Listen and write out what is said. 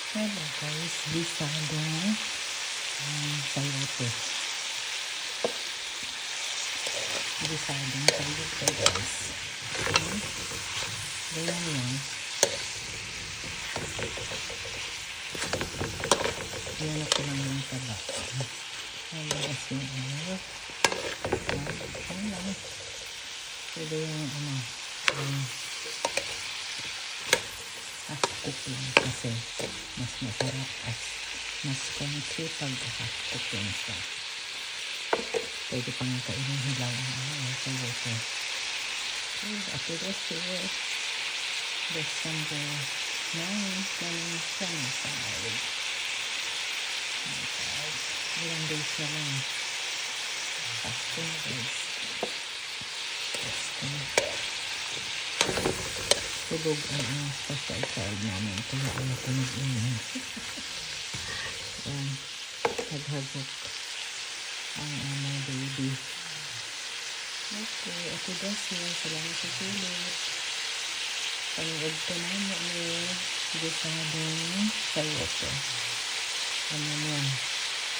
Hello guys, bisadong sayote. Bisadong sayote guys. Ganyan yan. Yan ako lang yung taba. Nalagas yung ano. Yan lang. Pwede yung half-cook lang kasi mas masarap at mas crunchy pag half-cook lang siya. Pwede pang kainin hilaw ang sayote. After this year, December 9, 2025. Ilang days na lang. Pasko na guys. Pasko na. Tulog ang special child namin. Kaya ayaw ko mag-inan. Yan. Naghagok ang aming baby. Okay. Ako Desi. Salamat sa tulog. Panood ko na mo ni bisadong sayote. Ano yan?